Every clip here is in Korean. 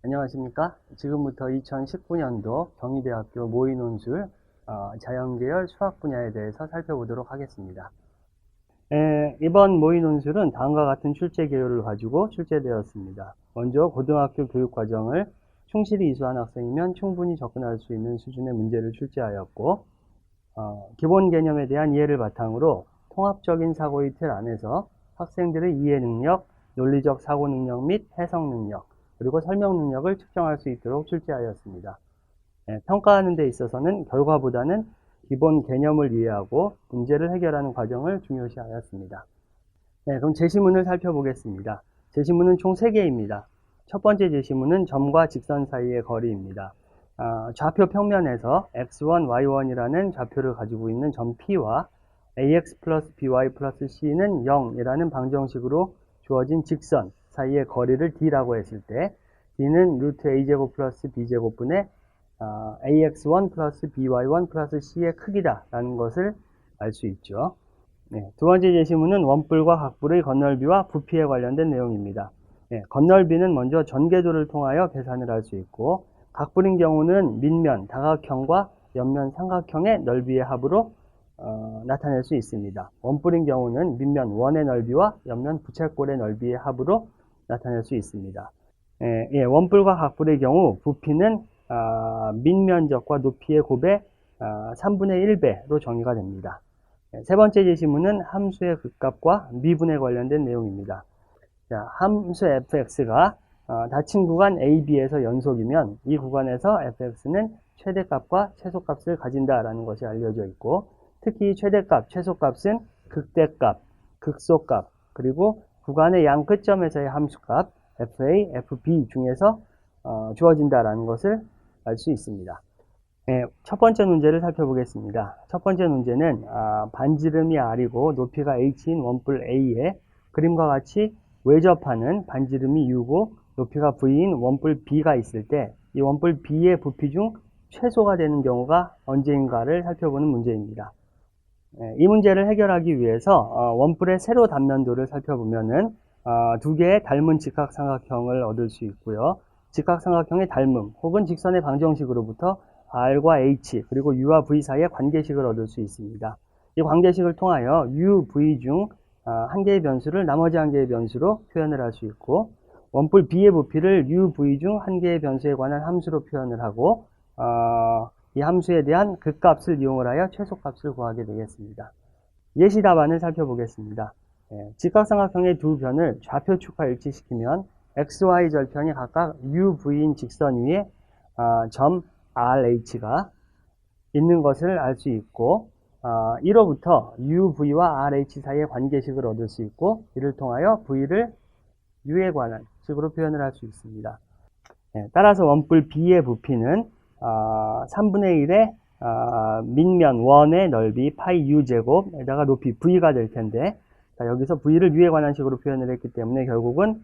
안녕하십니까. 지금부터 2019년도 경희대학교 모의논술 자연계열 수학 분야에 대해서 살펴보도록 하겠습니다. 이번 모의논술은 다음과 같은 출제 개요를 가지고 출제되었습니다. 먼저 고등학교 교육과정을 충실히 이수한 학생이면 충분히 접근할 수 있는 수준의 문제를 출제하였고, 기본 개념에 대한 이해를 바탕으로 통합적인 사고의 틀 안에서 학생들의 이해 능력, 논리적 사고 능력 및 해석 능력, 그리고 설명 능력을 측정할 수 있도록 출제하였습니다. 평가하는 데 있어서는 결과보다는 기본 개념을 이해하고 문제를 해결하는 과정을 중요시하였습니다. 그럼 제시문을 살펴보겠습니다. 제시문은 총 3개입니다. 첫 번째 제시문은 점과 직선 사이의 거리입니다. 좌표 평면에서 x1, y1이라는 좌표를 가지고 있는 점 P와 ax 플러스 by 플러스 c는 0이라는 방정식으로 주어진 직선 사이의 거리를 d라고 했을 때 d는 루트 a제곱 플러스 b제곱분의 ax1 플러스 by1 플러스 c의 크기다 라는 것을 알 수 있죠. 두 번째 제시문은 원뿔과 각뿔의 건널비와 부피에 관련된 내용입니다. 건널비는 먼저 전개도를 통하여 계산을 할 수 있고, 각뿔인 경우는 밑면 다각형과 옆면 삼각형의 넓이의 합으로 나타낼 수 있습니다. 원뿔인 경우는 밑면 원의 넓이와 옆면 부채꼴의 넓이의 합으로 나타낼 수 있습니다. 원뿔과 각뿔의 경우 부피는 밑면적과 높이의 곱의 3분의 1배로 정의가 됩니다. 세 번째 제시문은 함수의 극값과 미분에 관련된 내용입니다. 함수 fx가 닫힌 구간 AB에서 연속이면 이 구간에서 fx는 최대값과 최소값을 가진다라는 것이 알려져 있고, 특히 최대값, 최소값은 극대값, 극소값, 그리고 구간의 양 끝점에서의 함수값 fa, fb 중에서 주어진다라는 것을 알 수 있습니다. 첫 번째 문제를 살펴보겠습니다. 첫 번째 문제는 반지름이 r이고 높이가 h인 원뿔 A에 그림과 같이 외접하는 반지름이 u고 높이가 v인 원뿔 B가 있을 때 이 원뿔 B의 부피 중 최소가 되는 경우가 언제인가를 살펴보는 문제입니다. 이 문제를 해결하기 위해서 원뿔의 세로 단면도를 살펴보면은 두 개의 닮은 직각삼각형을 얻을 수 있고요. 직각삼각형의 닮음 혹은 직선의 방정식으로부터 R과 H 그리고 U와 V 사이의 관계식을 얻을 수 있습니다. 이 관계식을 통하여 U, V 중 한 개의 변수를 나머지 한 개의 변수로 표현을 할 수 있고, 원뿔 B의 부피를 U, V 중 한 개의 변수에 관한 함수로 표현을 하고 이 함수에 대한 극값을 이용을 하여 최소값을 구하게 되겠습니다. 예시 답안을 살펴보겠습니다. 직각삼각형의 두 변을 좌표축과 일치시키면 XY 절편이 각각 UV인 직선 위에 점 RH가 있는 것을 알 수 있고, 이로부터 UV와 RH 사이의 관계식을 얻을 수 있고, 이를 통하여 V를 U에 관한 식으로 표현을 할 수 있습니다. 따라서 원뿔 B의 부피는 3분의 1의 밑면 원의 넓이 파이 U 제곱에다가 높이 V가 될 텐데, 여기서 V를 U에 관한 식으로 표현을 했기 때문에 결국은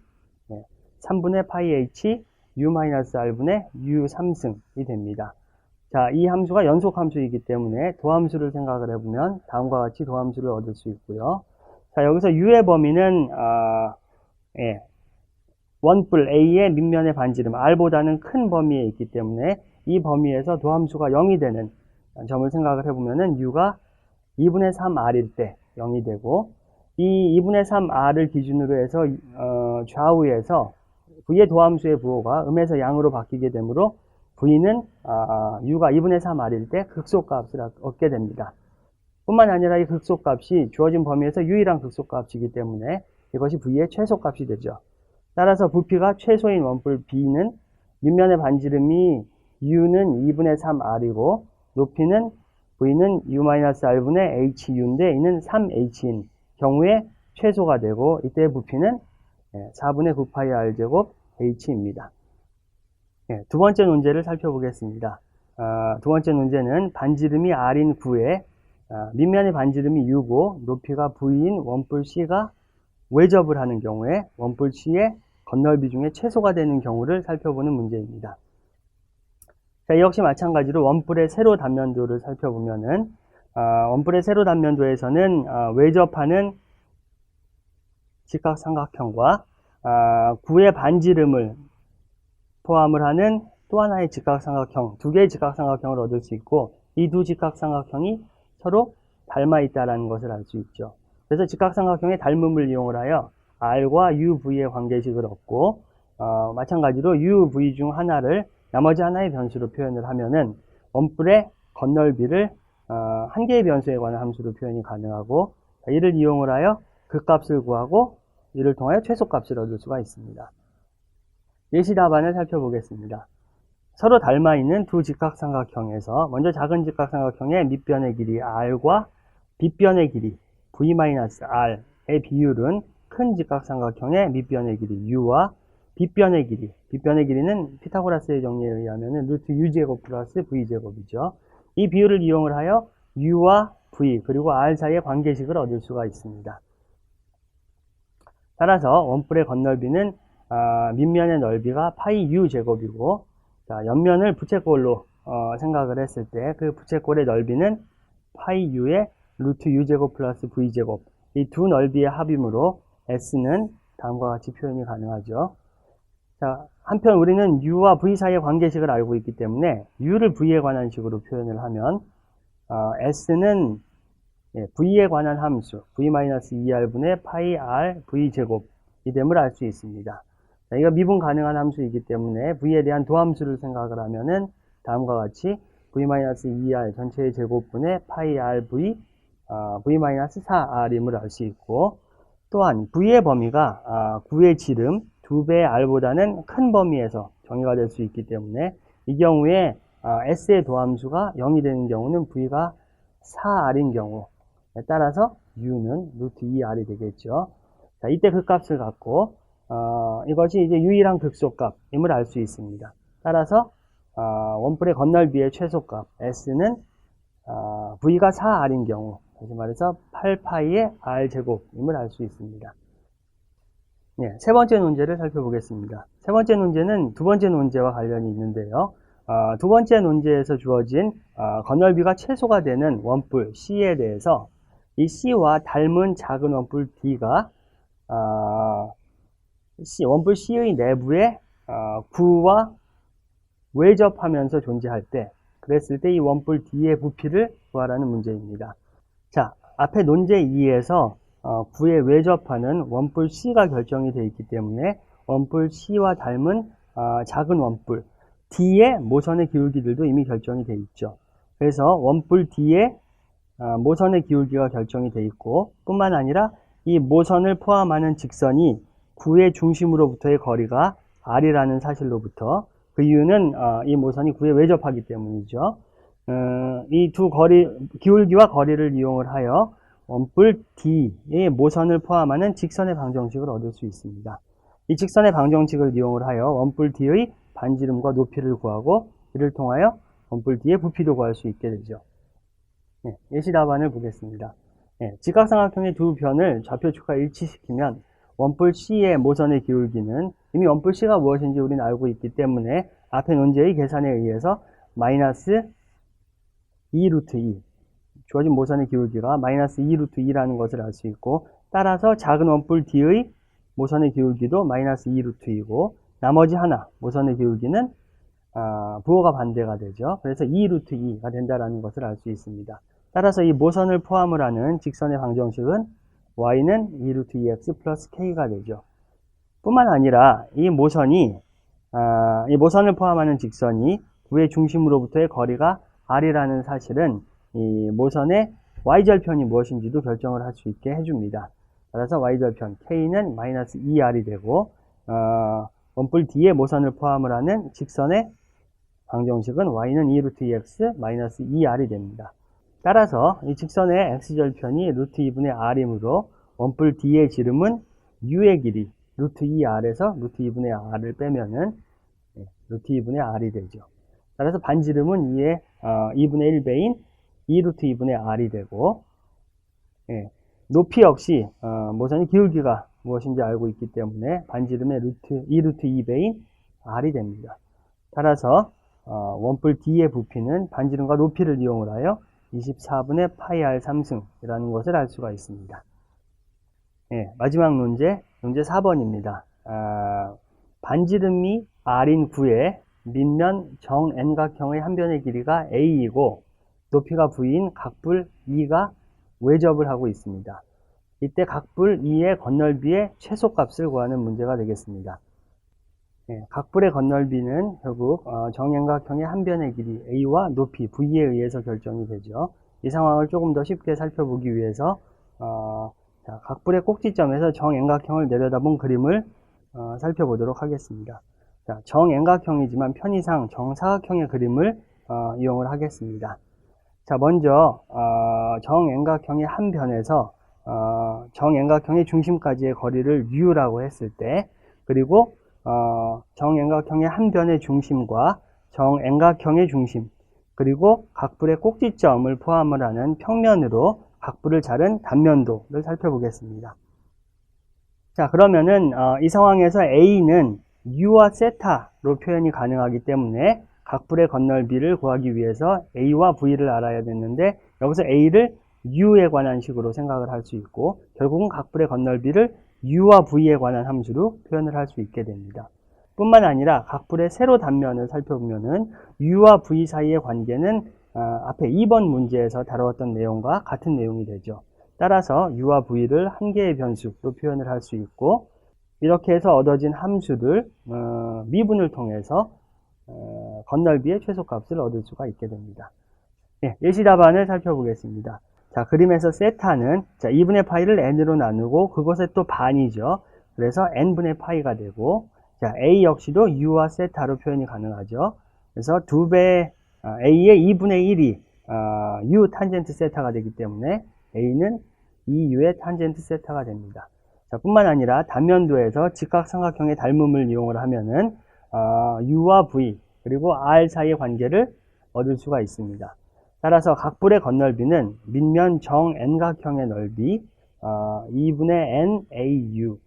3분의 파이 H U-R분의 U 3승이 됩니다. 자, 이 함수가 연속 함수이기 때문에 도함수를 생각을 해보면 다음과 같이 도함수를 얻을 수 있고요. 자, 여기서 U의 범위는 원뿔 A의 밑면의 반지름 R보다는 큰 범위에 있기 때문에 이 범위에서 도함수가 0이 되는 점을 생각을 해보면은 U가 2분의 3R일 때 0이 되고, 이 2분의 3R을 기준으로 해서 좌우에서 V의 도함수의 부호가 음에서 양으로 바뀌게 되므로 V는 U가 2분의 3R일 때 극소값을 얻게 됩니다. 뿐만 아니라 이 극소값이 주어진 범위에서 유일한 극소값이기 때문에 이것이 V의 최소값이 되죠. 따라서 부피가 최소인 원뿔 B는 밑면의 반지름이 U는 2분의 3R이고 높이는 V는 U-R분의 HU인데 이는 3H인 경우에 최소가 되고, 이때의 부피는 4분의 9파이 R제곱 H입니다. 두 번째 문제를 살펴보겠습니다. 두 번째 문제는 반지름이 R인 9에 밑면의 반지름이 U고 높이가 V인 원뿔 C가 외접을 하는 경우에 원뿔 C의 건널비 중에 최소가 되는 경우를 살펴보는 문제입니다. 자, 이 역시 마찬가지로 원뿔의 세로 단면도를 살펴보면은 원뿔의 세로 단면도에서는 외접하는 직각삼각형과 9의 반지름을 포함을 하는 또 하나의 직각삼각형, 두 개의 직각삼각형을 얻을 수 있고, 이 두 직각삼각형이 서로 닮아 있다는 것을 알 수 있죠. 그래서 직각삼각형의 닮음을 이용을 하여 R과 UV의 관계식을 얻고, 마찬가지로 UV 중 하나를 나머지 하나의 변수로 표현을 하면은 원뿔의 건널비를 한 개의 변수에 관한 함수로 표현이 가능하고, 이를 이용을 하여 극값을 구하고 이를 통하여 최소값을 얻을 수가 있습니다. 예시 답안을 살펴보겠습니다. 서로 닮아있는 두 직각삼각형에서 먼저 작은 직각삼각형의 밑변의 길이 R과 빗변의 길이 V-R의 비율은 큰 직각삼각형의 밑변의 길이 U와 빗변의 길이는 피타고라스의 정리에 의하면 루트 U제곱 플러스 V제곱이죠. 이 비율을 이용을 하여 U와 V 그리고 R 사이의 관계식을 얻을 수가 있습니다. 따라서 원뿔의 건널비는 밑면의 넓이가 파이 U 제곱이고, 자, 옆면을 부채꼴로 생각을 했을 때 그 부채꼴의 넓이는 파이 U의 루트 U 제곱 플러스 V 제곱, 이 두 넓이의 합이므로 S는 다음과 같이 표현이 가능하죠. 자, 한편 우리는 U와 V 사이의 관계식을 알고 있기 때문에 U를 V에 관한 식으로 표현을 하면 S는 V에 관한 함수 V-2R분의 파이 R V 제곱이 됨을 알 수 있습니다. 자, 이거 미분 가능한 함수이기 때문에 V에 대한 도함수를 생각을 하면은 다음과 같이 V-2R 전체의 제곱분의 파이 R V V-4R임을 알 수 있고, 또한 V의 범위가 9의 지름 2배의 R보다는 큰 범위에서 정의가 될 수 있기 때문에 이 경우에 S의 도함수가 0이 되는 경우는 V가 4R인 경우, 따라서 U는 루트 2R이 되겠죠. 자, 이때 그 값을 갖고 이것이 이제 유일한 극소값임을 알 수 있습니다. 따라서 원뿔의 건널비의 최소값 S는 V가 4R인 경우, 다시 말해서 8파이의 R제곱임을 알 수 있습니다. 세 번째 논제를 살펴보겠습니다. 세 번째 논제는 두 번째 논제와 관련이 있는데요. 두 번째 논제에서 주어진 건널비가 최소가 되는 원뿔 C에 대해서 이 C와 닮은 작은 원뿔 D가 원뿔 C의 내부에 9와 외접하면서 존재할 때, 그랬을 때 이 원뿔 D의 부피를 구하라는 문제입니다. 자, 앞에 논제 2에서 9에 외접하는 원뿔 C가 결정이 되어 있기 때문에 원뿔 C와 닮은 작은 원뿔 D의 모선의 기울기들도 이미 결정이 되어 있죠. 그래서 원뿔 D의 모선의 기울기가 결정이 되어 있고, 뿐만 아니라 이 모선을 포함하는 직선이 9의 중심으로부터의 거리가 R이라는 사실로부터, 그 이유는 이 모선이 9에 외접하기 때문이죠. 이 두 기울기와 거리를 이용을 하여 원뿔 D의 모선을 포함하는 직선의 방정식을 얻을 수 있습니다. 이 직선의 방정식을 이용을 하여 원뿔 D의 반지름과 높이를 구하고, 이를 통하여 원뿔 D의 부피도 구할 수 있게 되죠. 예시 답안을 보겠습니다. 직각삼각형의 두 변을 좌표축과 일치시키면 원뿔 C의 모선의 기울기는, 이미 원뿔 C가 무엇인지 우리는 알고 있기 때문에 앞에 논제의 계산에 의해서 마이너스 2 루트 2, 주어진 모선의 기울기가 마이너스 2 루트 2라는 것을 알 수 있고, 따라서 작은 원뿔 D의 모선의 기울기도 마이너스 2 루트 2고, 나머지 하나 모선의 기울기는 부호가 반대가 되죠. 그래서 2 루트 2가 된다는 것을 알 수 있습니다. 따라서 이 모선을 포함을 하는 직선의 방정식은 y는 2 루트 2x 플러스 k가 되죠. 뿐만 아니라 이 모선을 포함하는 직선이 9의 중심으로부터의 거리가 r이라는 사실은 이 모선의 y절편이 무엇인지도 결정을 할 수 있게 해줍니다. 따라서 y절편 k는 마이너스 2r이 되고, 원뿔 D의 모선을 포함을 하는 직선의 방정식은 y는 2 루트 2x 마이너스 2r이 됩니다. 따라서 이 직선의 x절편이 루트 2분의 r이므로 원뿔 D의 지름은 u의 길이 루트 2r에서 루트 2분의 r을 빼면은 루트 2분의 r이 되죠. 따라서 반지름은 2분의 1배인 2 루트 2분의 r이 되고, 높이 역시 모선의 기울기가 무엇인지 알고 있기 때문에 반지름의 2 루트 2배인 r이 됩니다. 따라서 원뿔 D의 부피는 반지름과 높이를 이용을 하여 24분의 파이 r 3승이라는 것을 알 수가 있습니다. 마지막 문제 4번입니다. 반지름이 R인 9에 밑면 정N각형의 한 변의 길이가 A이고 높이가 V인 각불 E가 외접을 하고 있습니다. 이때 각불 E의 건널비의 최소값을 구하는 문제가 되겠습니다. 각불의 건널비는 결국 정N각형의 한 변의 길이 A와 높이 V에 의해서 결정이 되죠. 이 상황을 조금 더 쉽게 살펴보기 위해서 각불의 꼭지점에서 정N각형을 내려다본 그림을 살펴보도록 하겠습니다. 자, 정N각형이지만 편의상 정사각형의 그림을 이용을 하겠습니다. 자, 먼저 정N각형의 한 변에서 정N각형의 중심까지의 거리를 u라고 했을 때, 그리고 정N각형의 한 변의 중심과 정N각형의 중심, 그리고 각불의 꼭지점을 포함을 하는 평면으로 각불을 자른 단면도를 살펴보겠습니다. 자, 그러면은 이 상황에서 A는 U와 세타로 표현이 가능하기 때문에 각불의 건널비를 구하기 위해서 A와 V를 알아야 되는데, 여기서 A를 U에 관한 식으로 생각을 할 수 있고, 결국은 각불의 건널비를 U와 V에 관한 함수로 표현을 할 수 있게 됩니다. 뿐만 아니라 각불의 세로 단면을 살펴보면은 U와 V 사이의 관계는 앞에 2번 문제에서 다루었던 내용과 같은 내용이 되죠. 따라서 U와 V를 한 개의 변수로 표현을 할 수 있고, 이렇게 해서 얻어진 함수를 미분을 통해서 건널비의 최소값을 얻을 수가 있게 됩니다. 예시 답안을 살펴보겠습니다. 자, 그림에서 세타는 2분의 파이를 n으로 나누고 그것의 또 반이죠. 그래서 n분의 파이가 되고, 자, a 역시도 u와 세타로 표현이 가능하죠. 그래서 2배 a의 2분의 1이 u 탄젠트 세타가 되기 때문에 a는 2u의 탄젠트 세타가 됩니다. 자, 뿐만 아니라 단면도에서 직각삼각형의 닮음을 이용을 하면은 u와 v 그리고 r 사이의 관계를 얻을 수가 있습니다. 따라서 각불의 건널비는 밑면 정N각형의 넓이 2분의 n au.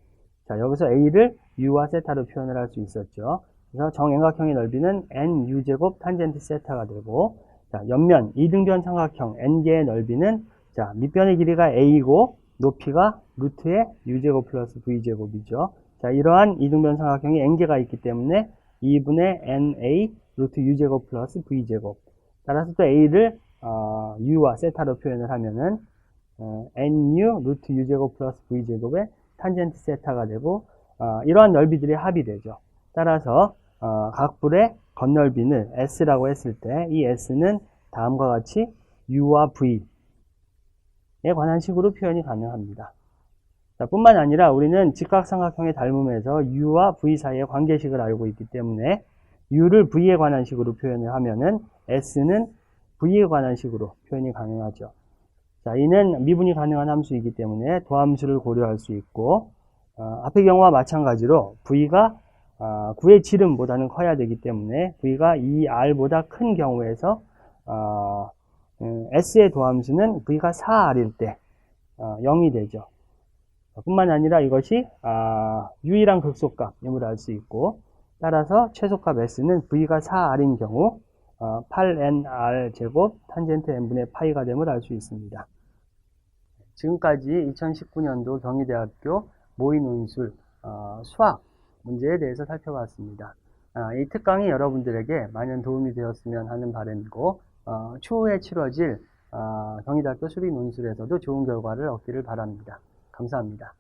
자, 여기서 a를 u와 세타로 표현을 할 수 있었죠. 그래서 정N각형의 넓이는 nu제곱 탄젠트 세타가 되고, 자, 옆면 이등변 삼각형 n개의 넓이는, 자, 밑변의 길이가 a이고 높이가 루트의 u제곱 플러스 v제곱이죠. 자, 이러한 이등변 삼각형이 n개가 있기 때문에 2분의 na 루트 u제곱 플러스 v제곱. 따라서 또 a를 u와 세타로 표현을 하면은 nu 루트 u제곱 플러스 v제곱의 탄젠트 세타가 되고, 이러한 넓이들이 합이 되죠. 따라서 각불의 건널비는 s라고 했을 때 이 s는 다음과 같이 u와 v에 관한 식으로 표현이 가능합니다. 자, 뿐만 아니라 우리는 직각삼각형의 닮음에서 u와 v 사이의 관계식을 알고 있기 때문에 u를 v에 관한 식으로 표현을 하면은 s는 v에 관한 식으로 표현이 가능하죠. 자, 이는 미분이 가능한 함수이기 때문에 도함수를 고려할 수 있고, 앞의 경우와 마찬가지로 v가 9의 지름보다는 커야 되기 때문에 v가 2r보다 큰 경우에서 s의 도함수는 v가 4r일 때 0이 되죠. 뿐만 아니라 이것이 유일한 극소값임을 알 수 있고, 따라서 최소값 s는 v가 4r인 경우 8nr 제곱 탄젠트 n분의 파이가 됨을 알 수 있습니다. 지금까지 2019년도 경희대학교 모의논술 수학 문제에 대해서 살펴봤습니다. 이 특강이 여러분들에게 많은 도움이 되었으면 하는 바람이고, 추후에 치러질 경희대학교 수리논술에서도 좋은 결과를 얻기를 바랍니다. 감사합니다.